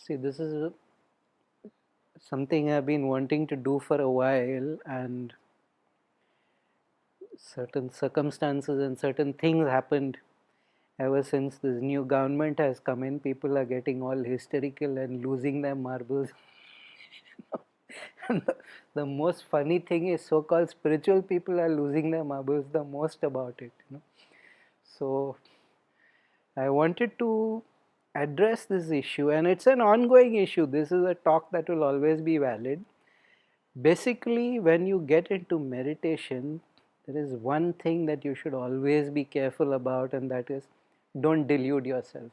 See, this is something I've been wanting to do for a while, and certain circumstances and certain things happened ever since this new government has come in. People are getting all hysterical and losing their marbles. And the most funny thing is, so-called spiritual people are losing their marbles the most about it. So I wanted to address this issue, and it's an ongoing issue. This is a talk that will always be valid. Basically, when you get into meditation, there is one thing that you should always be careful about, and that is, don't delude yourself.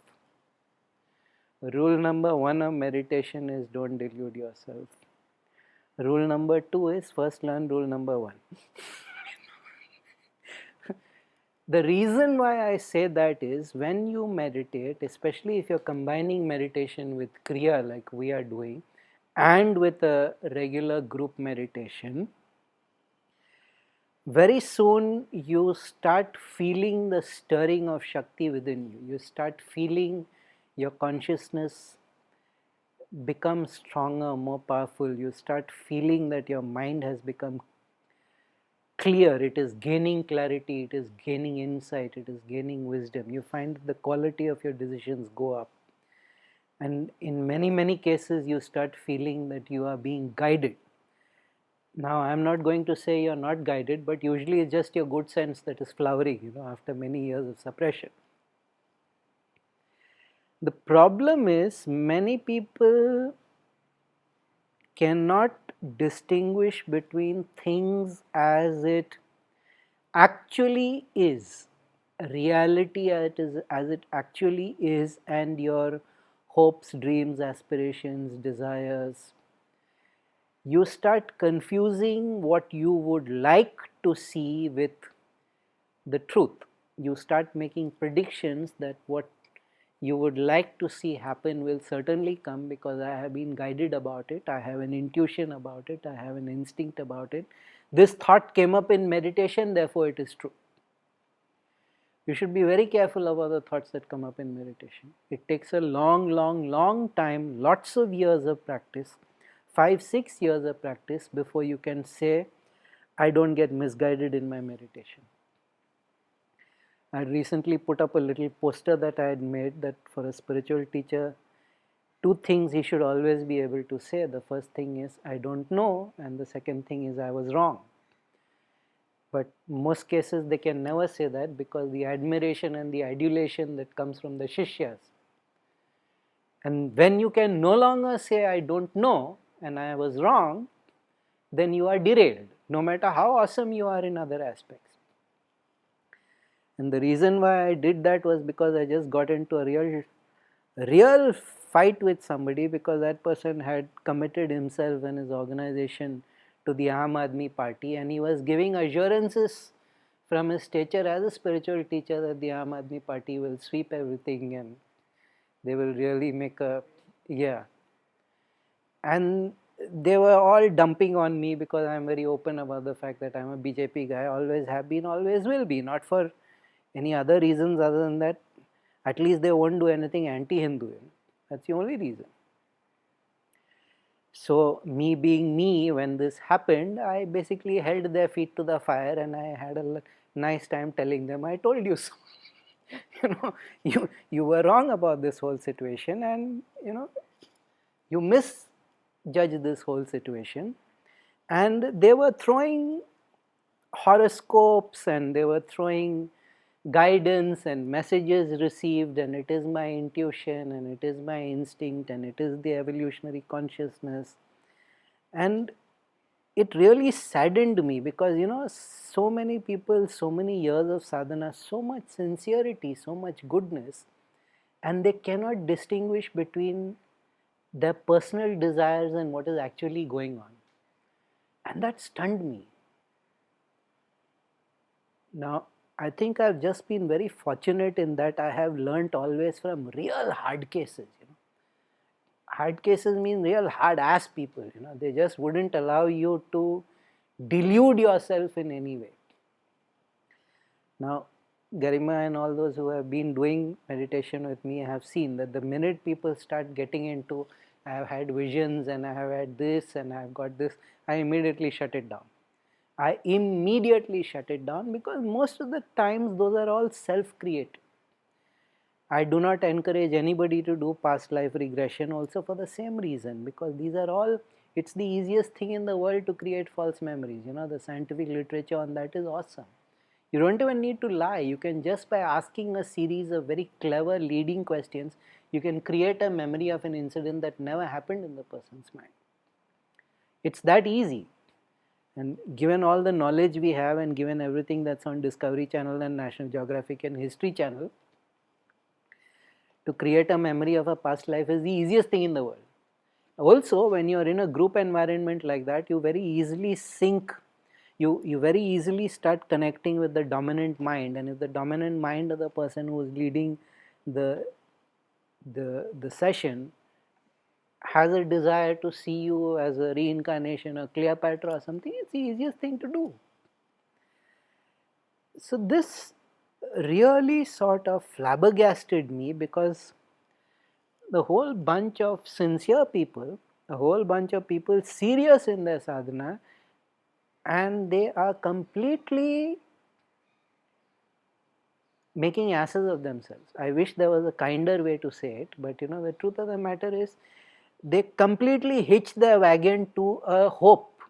Rule number 1 of meditation is don't delude yourself. Rule number 2 is first learn rule number 1. The reason why I say that is, when you meditate, especially if you're combining meditation with Kriya like we are doing, and with a regular group meditation, very soon you start feeling the stirring of Shakti within you. You start feeling your consciousness become stronger, more powerful. You start feeling that your mind has become clear, it is gaining clarity, it is gaining insight, it is gaining wisdom. You find that the quality of your decisions go up. And in many cases, you start feeling that you are being guided. Now, I'm not going to say you're not guided, but usually it's just your good sense that is flowering, after many years of suppression. The problem is, many people cannot distinguish between things as it actually is, reality as it actually is, and your hopes, dreams, aspirations, desires. You start confusing what you would like to see with the truth. You start making predictions that what you would like to see happen will certainly come because I have been guided about it, I have an intuition about it, I have an instinct about it. This thought came up in meditation, therefore it is true. You should be very careful about the thoughts that come up in meditation. It takes a long time, lots of years of practice, 5-6 years of practice before you can say, I don't get misguided in my meditation. I recently put up a little poster that I had made that for a spiritual teacher, 2 things he should always be able to say. The first thing is, I don't know, and the second thing is, I was wrong. But most cases they can never say that because the admiration and the adulation that comes from the Shishyas. And when you can no longer say, I don't know and I was wrong, then you are derailed, no matter how awesome you are in other aspects. And the reason why I did that was because I just got into a real fight with somebody because that person had committed himself and his organization to the Aam Aadmi Party, and he was giving assurances from his stature as a spiritual teacher that the Aam Aadmi Party will sweep everything and they will really make a, and they were all dumping on me because I'm very open about the fact that I'm a BJP guy, always have been, always will be, not for any other reasons other than that at least they won't do anything anti-Hindu. That's the only reason. So me being me, when this happened, I basically held their feet to the fire and I had a nice time telling them, I told you so. you were wrong about this whole situation, and you misjudged this whole situation. And they were throwing horoscopes and they were throwing guidance and messages received, and it is my intuition and it is my instinct and it is the evolutionary consciousness. And it really saddened me because so many people, so many years of sadhana, so much sincerity, so much goodness, and they cannot distinguish between their personal desires and what is actually going on. And that stunned me. Now, I think I've just been very fortunate in that I have learnt always from real hard cases. Hard cases mean real hard ass people. They just wouldn't allow you to delude yourself in any way. Now, Garima and all those who have been doing meditation with me have seen that the minute people start getting into, I have had visions and I have had this and I have got this, I immediately shut it down. I immediately shut it down because most of the times those are all self-created. I do not encourage anybody to do past life regression also for the same reason, because these are all, it's the easiest thing in the world to create false memories. The scientific literature on that is awesome. You don't even need to lie. You can just by asking a series of very clever leading questions, you can create a memory of an incident that never happened in the person's mind. It's that easy. And given all the knowledge we have and given everything that's on Discovery Channel and National Geographic and History Channel, to create a memory of a past life is the easiest thing in the world. Also, when you are in a group environment like that, you very easily sync, you very easily start connecting with the dominant mind. And if the dominant mind of the person who is leading the session has a desire to see you as a reincarnation or Cleopatra or something, it's the easiest thing to do. So this really sort of flabbergasted me, because the whole bunch of sincere people, a whole bunch of people serious in their sadhana, and they are completely making asses of themselves. I wish there was a kinder way to say it, but the truth of the matter is they completely hitch their wagon to a hope.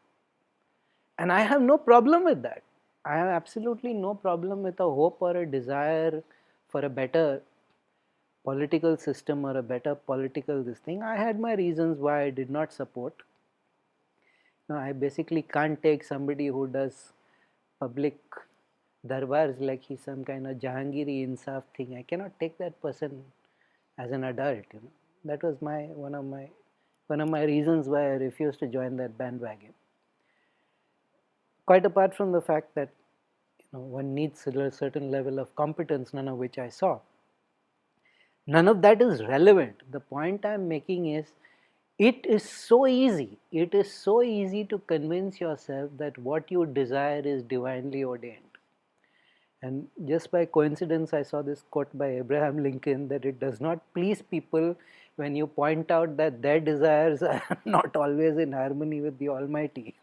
And I have no problem with that. I have absolutely no problem with a hope or a desire for a better political system or a better political this thing. I had my reasons why I did not support. I basically can't take somebody who does public darbars like he's some kind of Jahangiri Insaf thing. I cannot take that person as an adult. That was one of my reasons why I refused to join that bandwagon. Quite apart from the fact that one needs a certain level of competence, none of which I saw. None of that is relevant. The point I'm making is, it is so easy. It is so easy to convince yourself that what you desire is divinely ordained. And just by coincidence, I saw this quote by Abraham Lincoln that it does not please people when you point out that their desires are not always in harmony with the Almighty.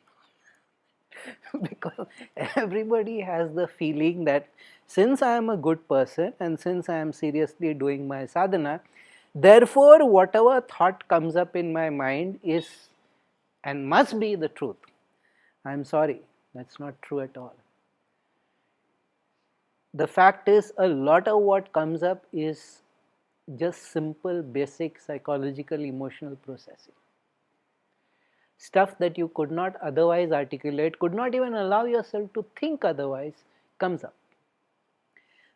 Because everybody has the feeling that since I am a good person and since I am seriously doing my sadhana, therefore whatever thought comes up in my mind is and must be the truth. I am sorry, that's not true at all. The fact is, a lot of what comes up is just simple, basic psychological, emotional processing. Stuff that you could not otherwise articulate, could not even allow yourself to think otherwise, comes up.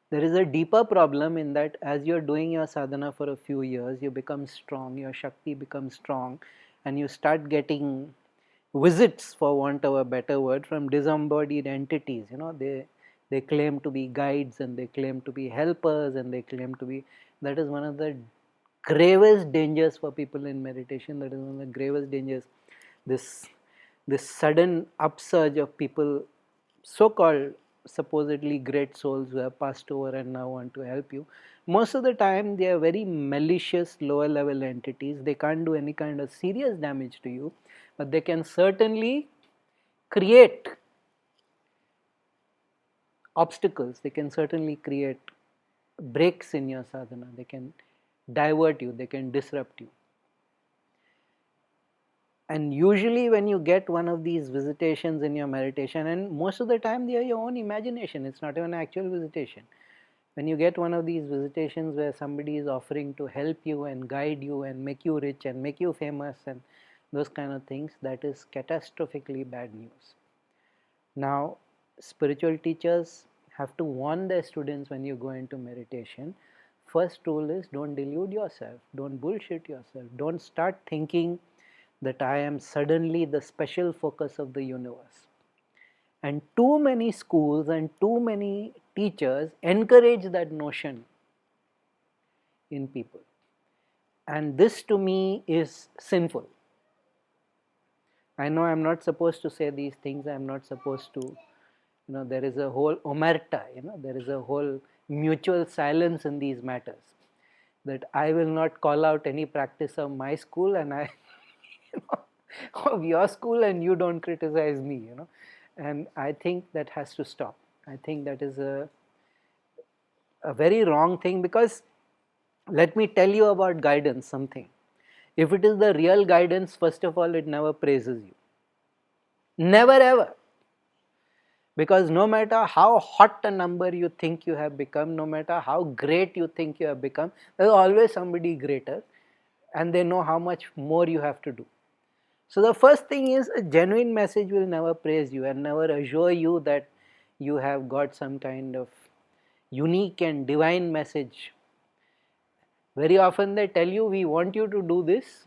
There is a deeper problem in that as you're doing your sadhana for a few years, you become strong, your Shakti becomes strong, and you start getting visits, for want of a better word, from disembodied entities. They claim to be guides and they claim to be helpers and they claim to be, that is one of the gravest dangers for people in meditation. That is one of the gravest dangers. This sudden upsurge of people, so-called supposedly great souls who have passed over and now want to help you. Most of the time they are very malicious lower level entities. They can't do any kind of serious damage to you, but they can certainly create obstacles. They can certainly create breaks in your sadhana. They can divert you, they can disrupt you. And usually when you get one of these visitations in your meditation, and most of the time they are your own imagination, it's not even an actual visitation. When you get one of these visitations where somebody is offering to help you and guide you and make you rich and make you famous and those kind of things, that is catastrophically bad news. Now, spiritual teachers have to warn their students when you go into meditation. First rule is, don't delude yourself, don't bullshit yourself, don't start thinking that I am suddenly the special focus of the universe. And too many schools and too many teachers encourage that notion in people. And this to me is sinful. I know I'm not supposed to say these things, I'm not supposed to There is a whole omerta, there is a whole mutual silence in these matters, that I will not call out any practice of my school and I of your school, and you don't criticize me, and I think that has to stop. I think that is a very wrong thing, because let me tell you about guidance something. If it is the real guidance, first of all, it never praises you. Never ever. Because no matter how hot a number you think you have become, no matter how great you think you have become, there is always somebody greater, and they know how much more you have to do. So the first thing is, a genuine message will never praise you and never assure you that you have got some kind of unique and divine message. Very often they tell you, we want you to do this.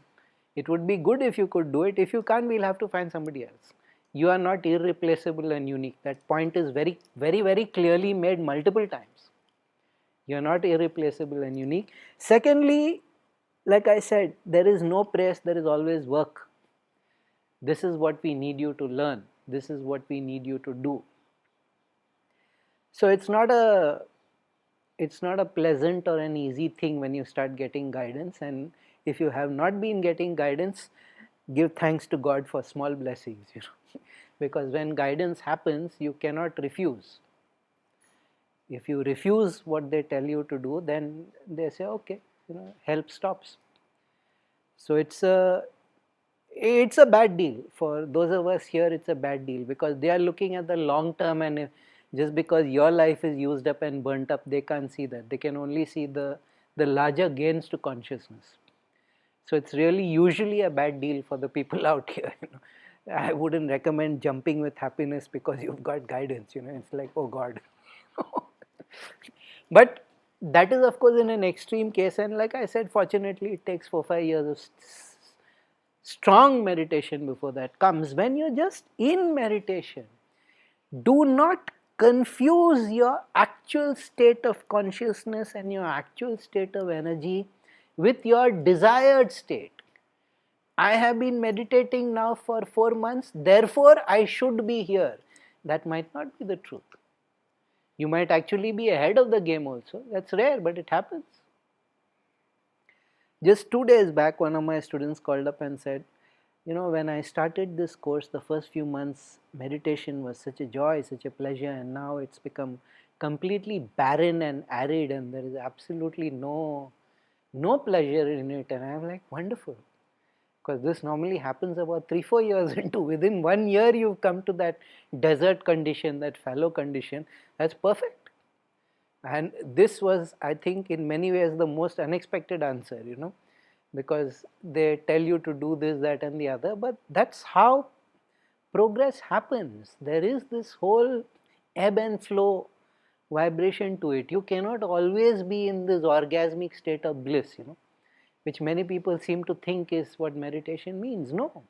It would be good if you could do it. If you can't, we'll have to find somebody else. You are not irreplaceable and unique. That point is very, very, very clearly made multiple times. You are not irreplaceable and unique. Secondly, like I said, there is no praise, there is always work. This is what we need you to learn. This is what we need you to do. So it's not a pleasant or an easy thing when you start getting guidance, and if you have not been getting guidance, give thanks to God for small blessings, because when guidance happens, you cannot refuse. If you refuse what they tell you to do, then they say, okay, help stops. So it's a bad deal for those of us here. It's a bad deal because they are looking at the long term, and just because your life is used up and burnt up, they can't see that. They can only see the larger gains to consciousness. So it's really usually a bad deal for the people out here. I wouldn't recommend jumping with happiness because you've got guidance. It's like, oh God. But that is, of course, in an extreme case, and like I said, fortunately it takes 4-5 years of strong meditation before that comes. When you're just in meditation, do not confuse your actual state of consciousness and your actual state of energy with your desired state. I have been meditating now for 4 months, therefore I should be here. That might not be the truth. You might actually be ahead of the game also. That's rare, but it happens. Just 2 days back, one of my students called up and said, when I started this course, the first few months, meditation was such a joy, such a pleasure, and now it's become completely barren and arid, and there is absolutely no pleasure in it. And I'm like, wonderful. Because this normally happens about 3-4 years into. Within 1 year, you've come to that desert condition, that fallow condition. That's perfect. And this was, I think, in many ways the most unexpected answer, because they tell you to do this, that and the other, but that's how progress happens. There is this whole ebb and flow vibration to it. You cannot always be in this orgasmic state of bliss, which many people seem to think is what meditation means. No.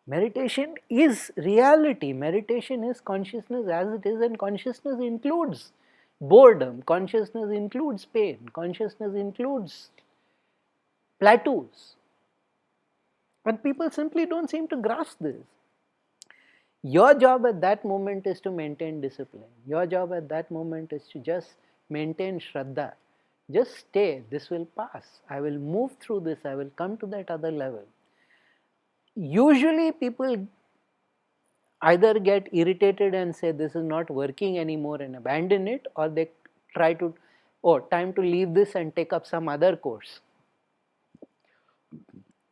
Meditation is reality. Meditation is consciousness as it is, and consciousness includes boredom, consciousness includes pain, consciousness includes plateaus. And people simply don't seem to grasp this. Your job at that moment is to maintain discipline. Your job at that moment is to just maintain Shraddha. Just stay. This will pass. I will move through this. I will come to that other level. Usually people either get irritated and say this is not working anymore and abandon it, or they try to, time to leave this and take up some other course.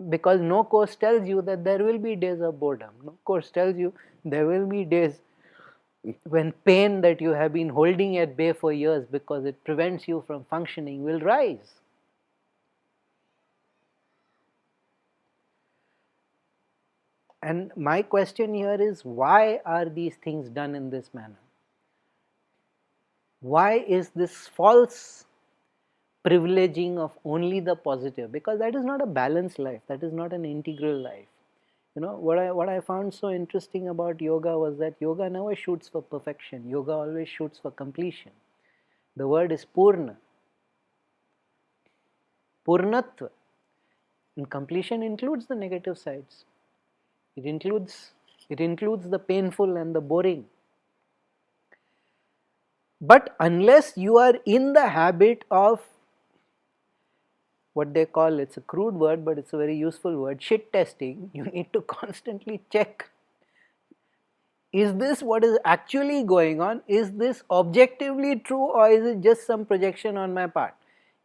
Because no course tells you that there will be days of boredom. No course tells you there will be days when pain that you have been holding at bay for years because it prevents you from functioning will rise. And my question here is, why are these things done in this manner? Why is this false privileging of only the positive? Because that is not a balanced life. That is not an integral life. What I found so interesting about yoga was that yoga never shoots for perfection. Yoga always shoots for completion. The word is purna. Purnatva. And completion includes the negative sides. It includes the painful and the boring. But unless you are in the habit of what they call, it's a crude word but it's a very useful word, shit testing, you need to constantly check, is this what is actually going on? Is this objectively true, or is it just some projection on my part?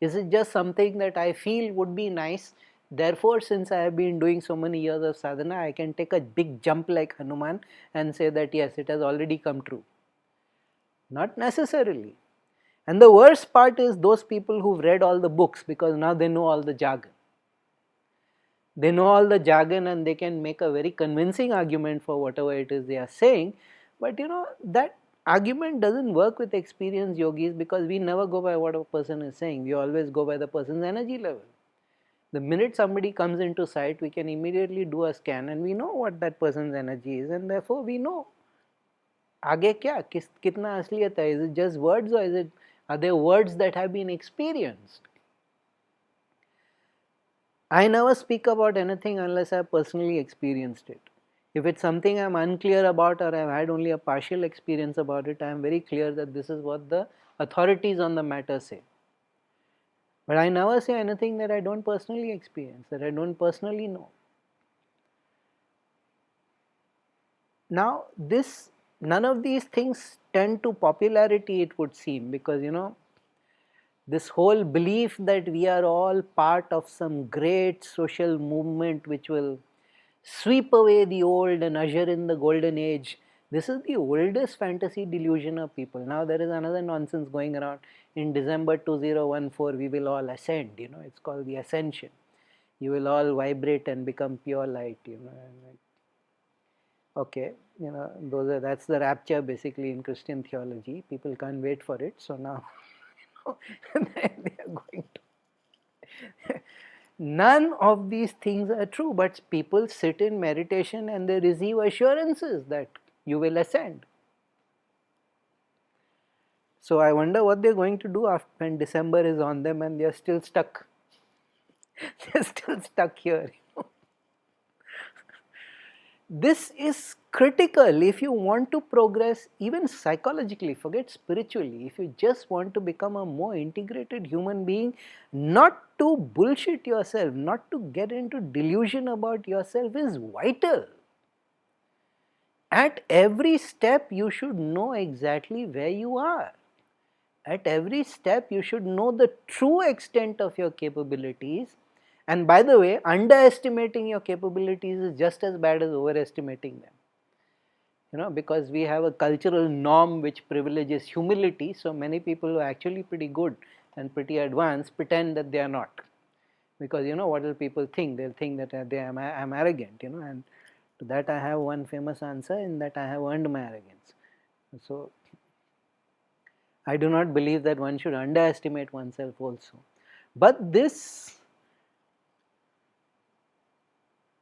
Is it just something that I feel would be nice? Therefore, since I have been doing so many years of sadhana, I can take a big jump like Hanuman and say that yes, it has already come true. Not necessarily. And the worst part is those people who've read all the books, because now they know all the jargon. They know all the jargon and they can make a very convincing argument for whatever it is they are saying. But that argument doesn't work with experienced yogis, because we never go by what a person is saying. We always go by the person's energy level. The minute somebody comes into sight, we can immediately do a scan and we know what that person's energy is, and therefore we know आगे क्या कितना असलियत है. Is it just words, or are there words that have been experienced? I never speak about anything unless I have personally experienced it. If it's something I am unclear about, or I have had only a partial experience about it, I am very clear that this is what the authorities on the matter say. But I never say anything that I don't personally experience, that I don't personally know. Now, none of these things tend to popularity, it would seem, because this whole belief that we are all part of some great social movement which will sweep away the old and usher in the golden age. This is the oldest fantasy delusion of people. Now there is another nonsense going around. In December 2014, we will all ascend. It's called the ascension. You will all vibrate and become pure light. Okay, that's the rapture basically in Christian theology. People can't wait for it. So now they are going to. None of these things are true, but people sit in meditation and they receive assurances that you will ascend. So I wonder what they're going to do when December is on them and they're still stuck. They're still stuck here. This is critical if you want to progress, even psychologically, forget spiritually. If you just want to become a more integrated human being, not to bullshit yourself, not to get into delusion about yourself, is vital. At every step, you should know exactly where you are. At every step, you should know the true extent of your capabilities. And by the way, underestimating your capabilities is just as bad as overestimating them. Because we have a cultural norm which privileges humility, so many people who are actually pretty good and pretty advanced pretend that they are not. Because what will people think? They'll think that I'm arrogant, and to that I have one famous answer, in that I have earned my arrogance. So I do not believe that one should underestimate oneself also. But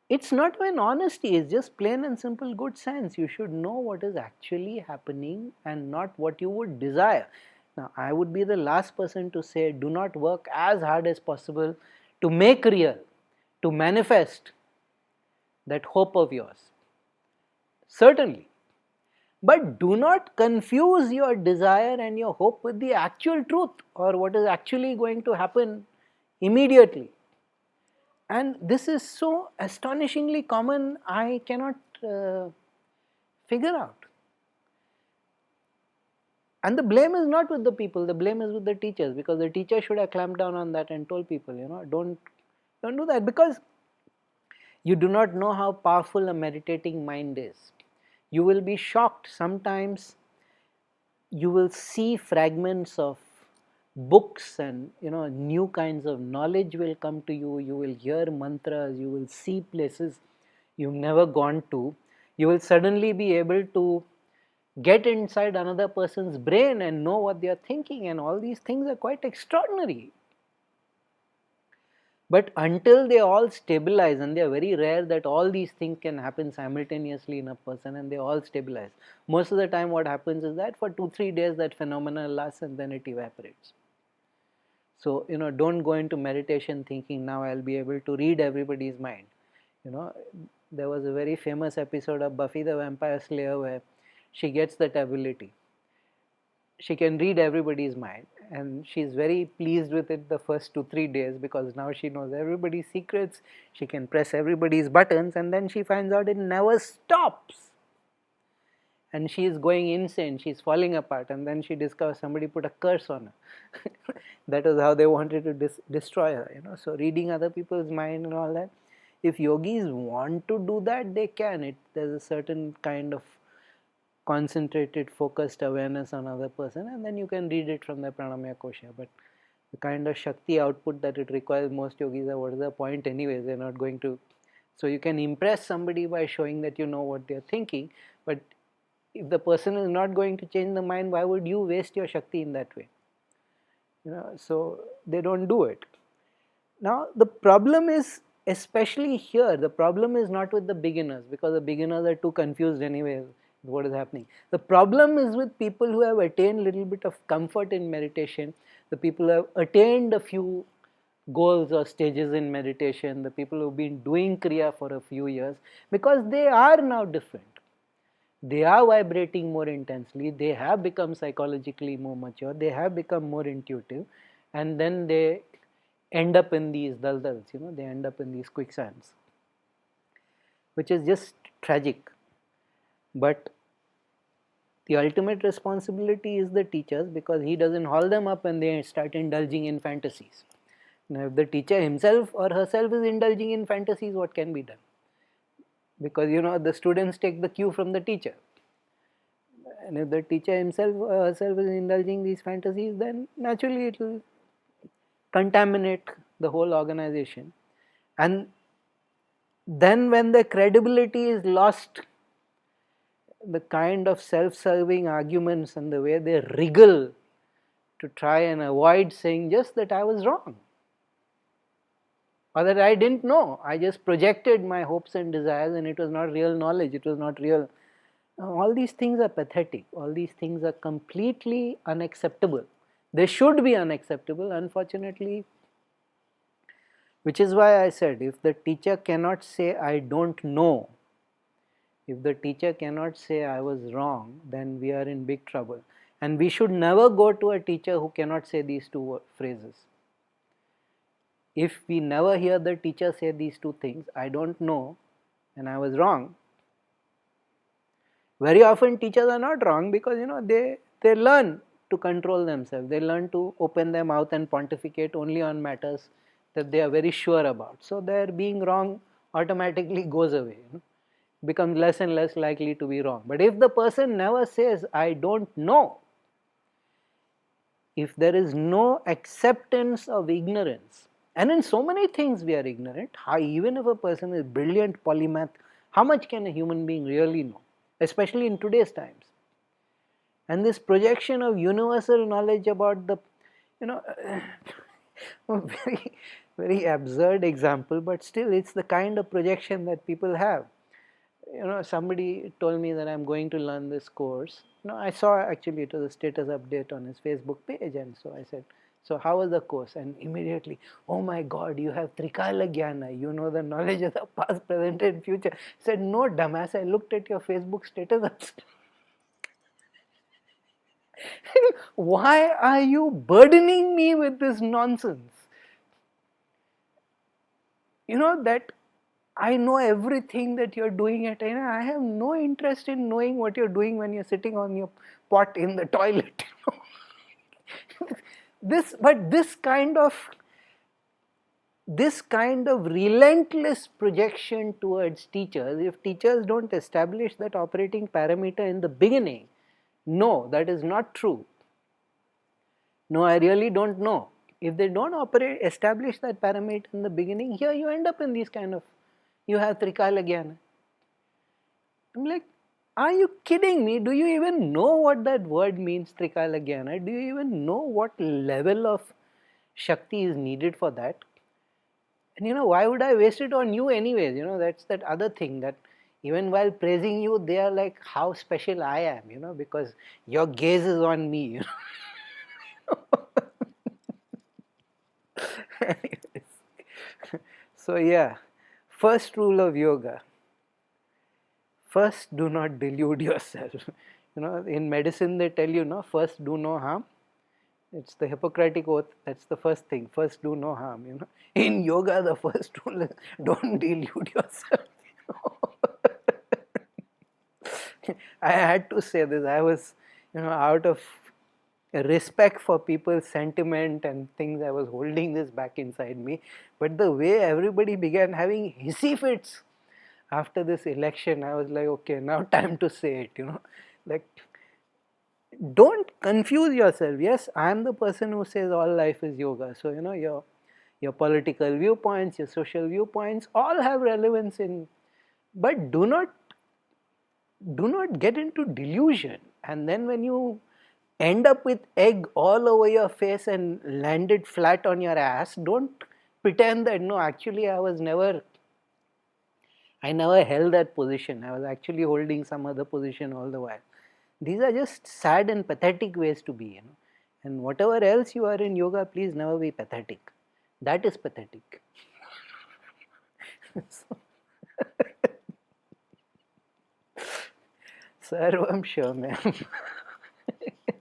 it's not even honesty, it's just plain and simple good sense. You should know what is actually happening and not what you would desire. Now, I would be the last person to say do not work as hard as possible to make real, to manifest that hope of yours. Certainly. But do not confuse your desire and your hope with the actual truth, or what is actually going to happen immediately. And this is so astonishingly common, I cannot figure out. And the blame is not with the people, the blame is with the teachers, because the teacher should have clamped down on that and told people, don't do that, because you do not know how powerful a meditating mind is. You will be shocked. Sometimes you will see fragments of books and new kinds of knowledge will come to you. You will hear mantras, you will see places you've never gone to. You will suddenly be able to get inside another person's brain and know what they are thinking, and all these things are quite extraordinary. But until they all stabilize, and they are very rare that all these things can happen simultaneously in a person and they all stabilize. Most of the time what happens is that for 2-3 days that phenomena lasts and then it evaporates. So, don't go into meditation thinking now I'll be able to read everybody's mind. There was a very famous episode of Buffy the Vampire Slayer where she gets that ability. she can read everybody's mind, and she's very pleased with it the first 2 3 days, because now she knows everybody's secrets. She can press everybody's buttons, and then she finds out it never stops, and she is going insane, she's falling apart, and then she discovers somebody put a curse on her. That is how they wanted to destroy her, so reading other people's mind and all that, if yogis want to do that, they can. There's a certain kind of concentrated, focused awareness on other person, and then you can read it from the pranamaya kosha. But the kind of shakti output that it requires, most yogis are, what is the point anyways? They're not going to. So you can impress somebody by showing that you know what they're thinking, but if the person is not going to change the mind, why would you waste your shakti in that way? So they don't do it. Now the problem is, especially here, the problem is not with the beginners, because the beginners are too confused anyway with what is happening. The problem is with people who have attained a little bit of comfort in meditation, the people who have attained a few goals or stages in meditation, the people who have been doing kriya for a few years, because they are now different. They are vibrating more intensely, they have become psychologically more mature, they have become more intuitive, and then they end up in these daldals, they end up in these quicksands, which is just tragic. But the ultimate responsibility is the teacher's, because he doesn't haul them up and they start indulging in fantasies. Now, if the teacher himself or herself is indulging in fantasies, what can be done? Because the students take the cue from the teacher, and if the teacher himself or herself is indulging these fantasies, then naturally it will contaminate the whole organization. And then when the credibility is lost, the kind of self-serving arguments and the way they wriggle to try and avoid saying just that I was wrong, or that I didn't know, I just projected my hopes and desires and it was not real knowledge, it was not real. All these things are pathetic, all these things are completely unacceptable. They should be unacceptable, unfortunately, which is why I said, if the teacher cannot say I don't know, if the teacher cannot say I was wrong, then we are in big trouble. And we should never go to a teacher who cannot say these two phrases. If we never hear the teacher say these two things, I don't know and I was wrong, very often teachers are not wrong, because they learn to control themselves, they learn to open their mouth and pontificate only on matters that they are very sure about. So their being wrong automatically goes away, becomes less and less likely to be wrong. But if the person never says I don't know, if there is no acceptance of ignorance, and in so many things we are ignorant, even if a person is brilliant polymath, how much can a human being really know, especially in today's times? And this projection of universal knowledge about the, very, very absurd example, but still it's the kind of projection that people have. Somebody told me that I'm going to learn this course. I saw, actually it was a status update on his Facebook page, and so I said, so how was the course? And immediately, oh my God, you have Trikala Jnana, you know the knowledge of the past, present and future. I said, no dumbass, I looked at your Facebook status. Why are you burdening me with this nonsense? That I know everything that you're doing at, and I have no interest in knowing what you're doing when you're sitting on your pot in the toilet. This kind of relentless projection towards teachers, if teachers don't establish that operating parameter in the beginning, no, that is not true. No, I really don't know. If they don't establish that parameter in the beginning, here you end up in these kind of, you have Trikala Jnana. I'm like, are you kidding me? Do you even know what that word means, Trikala Jnana? Do you even know what level of Shakti is needed for that? And why would I waste it on you anyways? That's that other thing, that even while praising you, they are like how special I am, because your gaze is on me. So yeah, first rule of yoga, first do not delude yourself. In medicine they tell you, no, first do no harm. It's the Hippocratic oath. That's the first thing. First, do no harm. In yoga, the first rule is don't delude yourself. I had to say this. I was, out of respect for people's sentiment and things, I was holding this back inside me. But the way everybody began having hissy fits after this election, I was like, okay, now time to say it. Like, don't confuse yourself. Yes, I am the person who says all life is yoga. So your political viewpoints, your social viewpoints, all have relevance but do not get into delusion. And then when you end up with egg all over your face and landed flat on your ass, don't pretend that no, actually I never held that position. I was actually holding some other position all the while. These are just sad and pathetic ways to be. And whatever else you are in yoga, please never be pathetic. That is pathetic. Sarvam Shamyam.